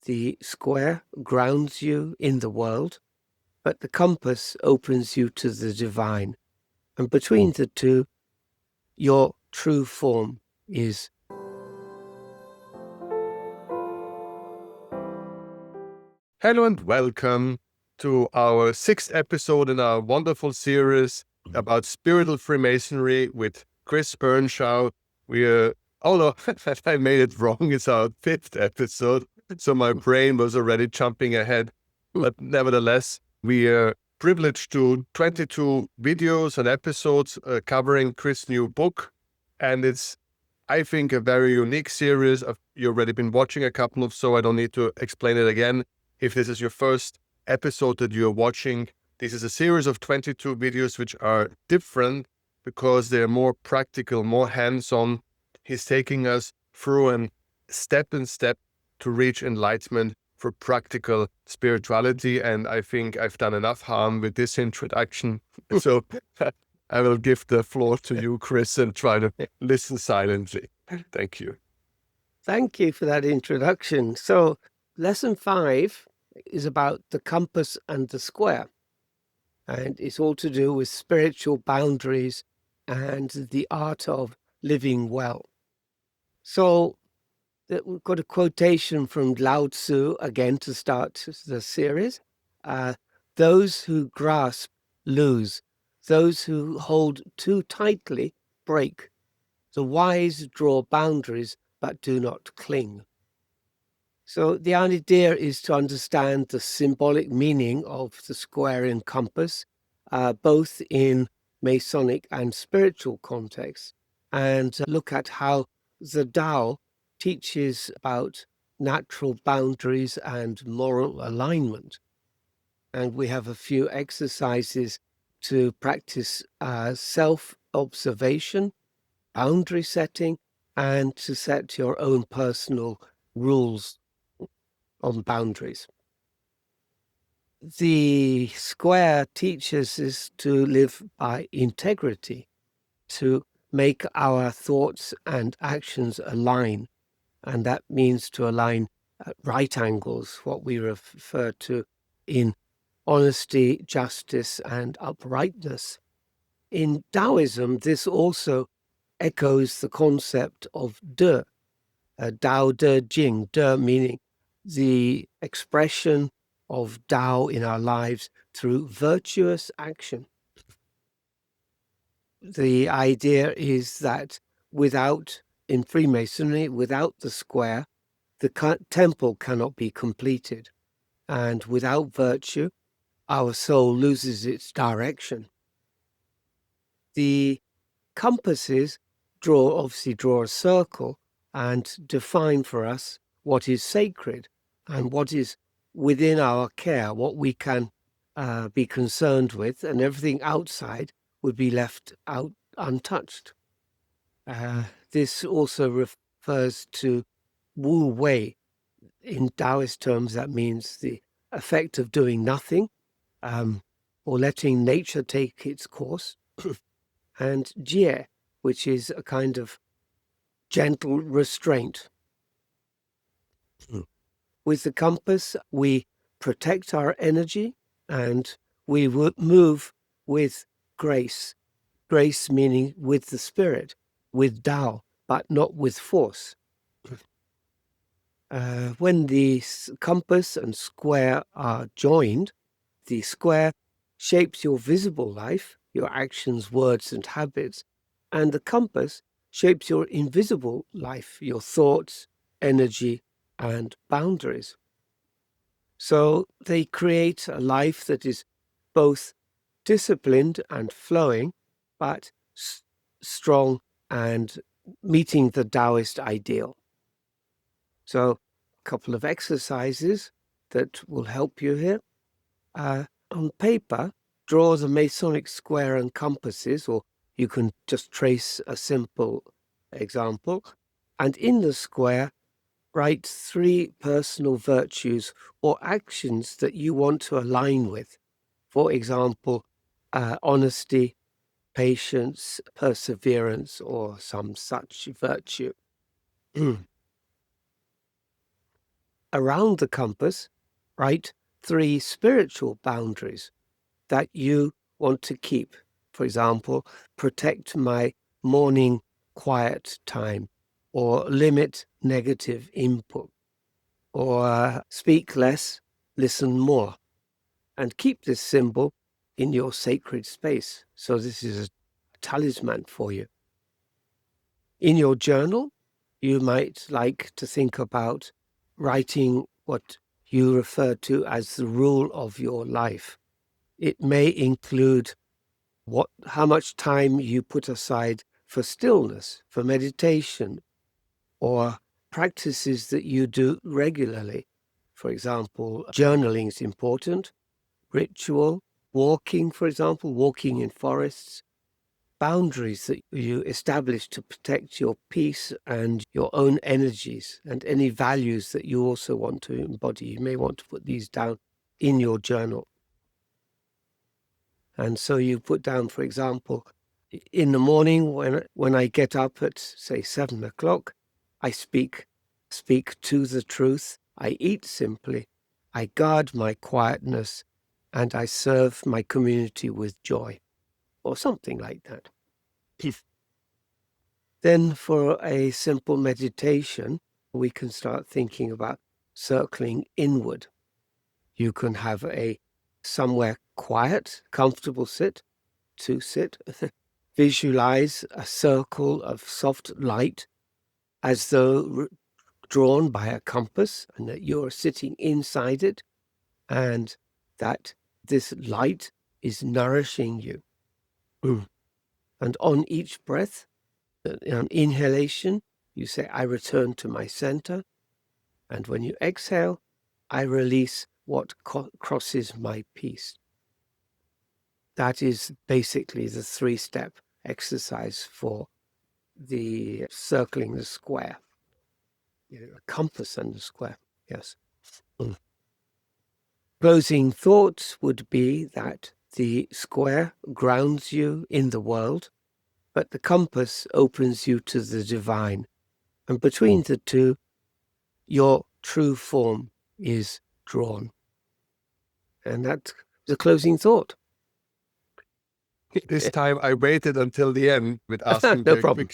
The square grounds you in the world, but the compass opens you to the divine. And between the two, your true form is. Hello and welcome to our 6th episode in our wonderful series about spiritual Freemasonry with Chris Earnshaw. I made it wrong. It's our 5th episode, so my brain was already jumping ahead. But nevertheless, we are privileged to 22 videos and episodes covering Chris' new book. And it's, I think, a very unique series. You've already been watching a couple of, so I don't need to explain it again. If this is your first episode that you're watching, this is a series of 22 videos which are different because they're more practical, more hands-on. He's taking us through and step to reach enlightenment for practical spirituality. And I think I've done enough harm with this introduction. So I will give the floor to you, Chris, and try to listen silently. Thank you. Thank you for that introduction. So lesson 5 is about the compass and the square. And it's all to do with spiritual boundaries and the art of living well. So we've got a quotation from Lao Tzu again to start the series. Those who grasp lose. Those who hold too tightly break. The wise draw boundaries but do not cling. So the idea is to understand the symbolic meaning of the square and compass, both in Masonic and spiritual context, and look at how the Tao teaches about natural boundaries and moral alignment. And we have a few exercises to practice self-observation, boundary setting, and to set your own personal rules on boundaries. The square teaches us to live by integrity, to make our thoughts and actions align. And that means to align at right angles, what we refer to in honesty, justice, and uprightness. In Taoism, this also echoes the concept of De, Dao De Jing, De meaning the expression of Tao in our lives through virtuous action. The idea is that in Freemasonry, without the square, the temple cannot be completed. And without virtue, our soul loses its direction. The compasses obviously draw a circle and define for us what is sacred and what is within our care, what we can be concerned with, and everything outside would be left out untouched. This also refers to Wu Wei. In Taoist terms, that means the effect of doing nothing, or letting nature take its course, and Jie, which is a kind of gentle restraint. With the compass, we protect our energy and we move with grace. Grace meaning with the spirit, with Tao, but not with force. When the compass and square are joined, the square shapes your visible life, your actions, words, and habits, and the compass shapes your invisible life, your thoughts, energy, and boundaries. So they create a life that is both disciplined and flowing, but strong and meeting the Taoist ideal. So a couple of exercises that will help you here. On paper, draw the Masonic square and compasses, or you can just trace a simple example. And in the square, write 3 personal virtues or actions that you want to align with. For example, honesty, patience, perseverance, or some such virtue. around the compass, write 3 spiritual boundaries that you want to keep. For example, protect my morning quiet time, or limit negative input, or speak less, listen more. And keep this symbol in your sacred space. So this is a talisman for you. In your journal, you might like to think about writing what you refer to as the rule of your life. It may include how much time you put aside for stillness, for meditation, or practices that you do regularly. For example, journaling is important, ritual, walking, for example, walking in forests, boundaries that you establish to protect your peace and your own energies, and any values that you also want to embody. You may want to put these down in your journal. And so you put down, for example, in the morning when I get up at, say, 7 o'clock, I speak to the truth, I eat simply, I guard my quietness, and I serve my community with joy, or something like that. Then for a simple meditation, we can start thinking about circling inward. You can have a somewhere quiet, comfortable sit. Visualize a circle of soft light as though drawn by a compass, and that you're sitting inside it, and that this light is nourishing you. And on each breath, on inhalation, you say, I return to my center. And when you exhale, I release what crosses my peace. That is basically the 3-step exercise for the circling the square. A compass and the square, yes. Closing thoughts would be that the square grounds you in the world, but the compass opens you to the divine. And between the two, your true form is drawn. And that's the closing thought. This time I waited until the end with asking No problem.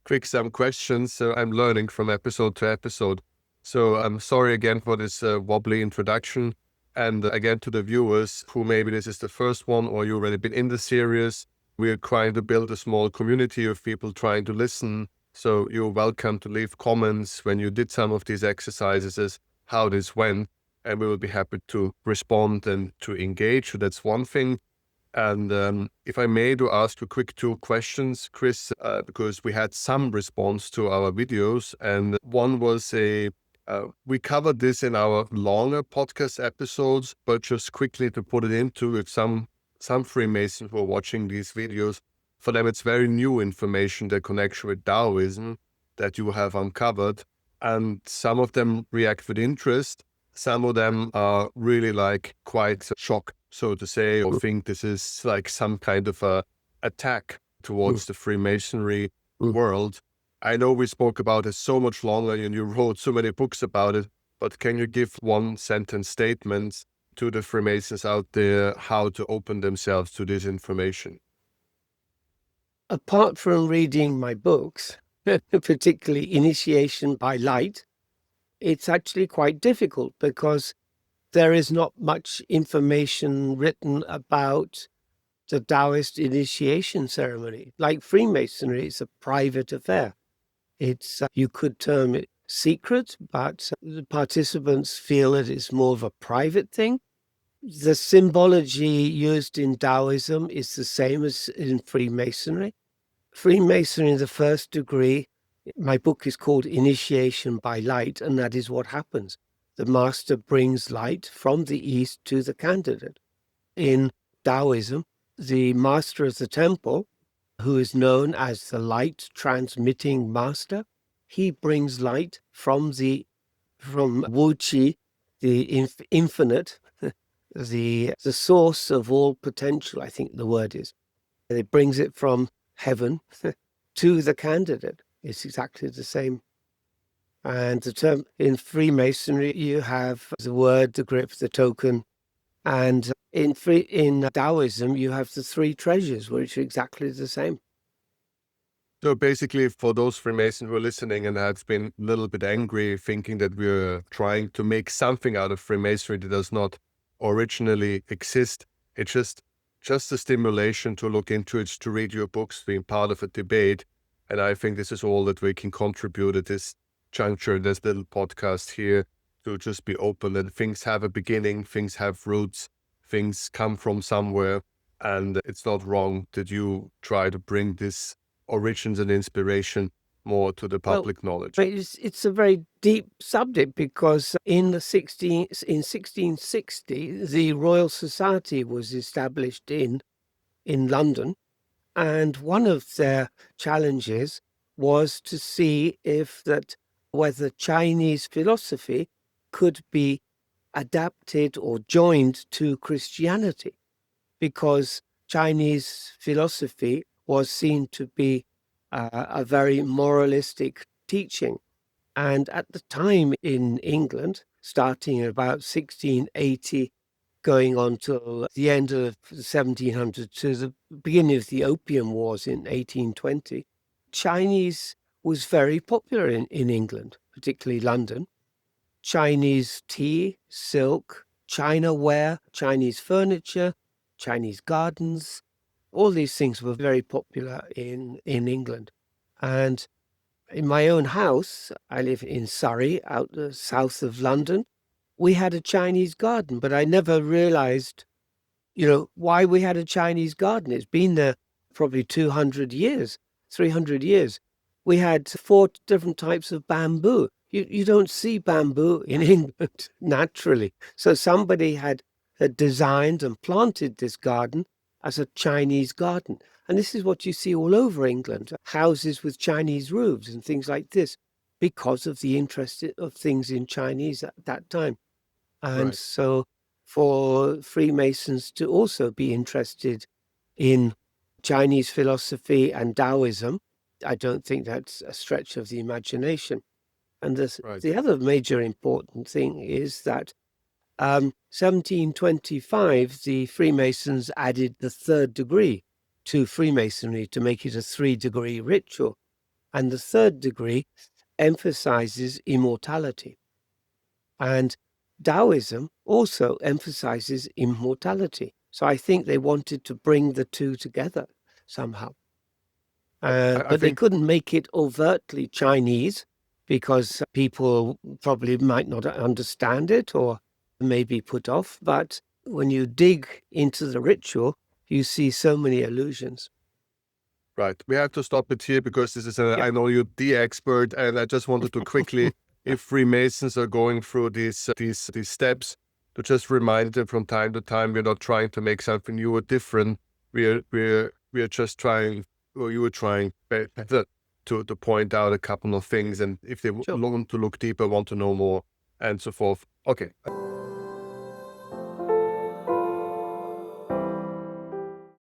quick some questions. So I'm learning from episode to episode. So I'm sorry again for this wobbly introduction. And again, to the viewers who maybe this is the first one or you've already been in the series, we're trying to build a small community of people trying to listen. So you're welcome to leave comments when you did some of these exercises, how this went, and we will be happy to respond and to engage. So that's one thing. And if I may to ask you quick 2 questions, Chris, because we had some response to our videos, and one was we covered this in our longer podcast episodes, but just quickly to put it into if some Freemasons who are watching these videos, for them it's very new information, the connection with Taoism that you have uncovered, and some of them react with interest. Some of them are really like quite shocked, so to say, or think this is like some kind of a attack towards the Freemasonry world. I know we spoke about it so much longer and you wrote so many books about it, but can you give 1-sentence statements to the Freemasons out there how to open themselves to this information? Apart from reading my books, particularly Initiation by Light, it's actually quite difficult because there is not much information written about the Taoist initiation ceremony. Like Freemasonry, it's a private affair. It's, you could term it secret, but the participants feel that it's more of a private thing. The symbology used in Taoism is the same as in Freemasonry. Freemasonry in the first degree, my book is called Initiation by Light, and that is what happens. The master brings light from the east to the candidate. In Taoism, the master of the temple, who is known as the light transmitting master, he brings light from Wu Qi, the infinite, the source of all potential, I think the word is. It brings it from heaven to the candidate. It's exactly the same. And the term in Freemasonry, you have the word, the grip, the token. And in Taoism, you have the three treasures, which are exactly the same. So basically, for those Freemasons who are listening and have been a little bit angry, thinking that we're trying to make something out of Freemasonry that does not originally exist, it's just a stimulation to look into it, to read your books, being part of a debate. And I think this is all that we can contribute at this juncture, this little podcast here, to just be open that things have a beginning, things have roots, things come from somewhere. And it's not wrong that you try to bring this origins and inspiration more to the Well, public knowledge. it's a very deep subject because in 1660, the Royal Society was established in London, and one of their challenges was to see whether Chinese philosophy could be adapted or joined to Christianity, because Chinese philosophy was seen to be a very moralistic teaching. And at the time in England, starting at about 1680, going on till the end of the 1700s to the beginning of the Opium Wars in 1820, Chinese was very popular in England, particularly London. Chinese tea, silk, China ware, Chinese furniture, Chinese gardens, all these things were very popular in England. And in my own house, I live in Surrey, out the south of London, we had a Chinese garden, but I never realized, why we had a Chinese garden. It's been there probably 200 years, 300 years. We had 4 different types of bamboo. You don't see bamboo in England naturally. So somebody had designed and planted this garden as a Chinese garden. And this is what you see all over England, houses with Chinese roofs and things like this, because of the interest of things in Chinese at that time. And Right. so for Freemasons to also be interested in Chinese philosophy and Taoism, I don't think that's a stretch of the imagination. And Right. the other major important thing is that 1725, the Freemasons added the 3rd degree to Freemasonry to make it a 3-degree ritual. And the 3rd degree emphasizes immortality. And Taoism also emphasizes immortality. So I think they wanted to bring the two together somehow. I But they think couldn't make it overtly Chinese because people probably might not understand it or may be put off. But when you dig into the ritual, you see so many allusions. right. We have to stop it here because this is Yep. I know you're the expert, and I just wanted to quickly, if Freemasons are going through these steps, to just remind them from time to time, we're not trying to make something new or different. We're just trying, or you were trying better to point out a couple of things, and if they Sure. want to look deeper, want to know more, and so forth. Okay.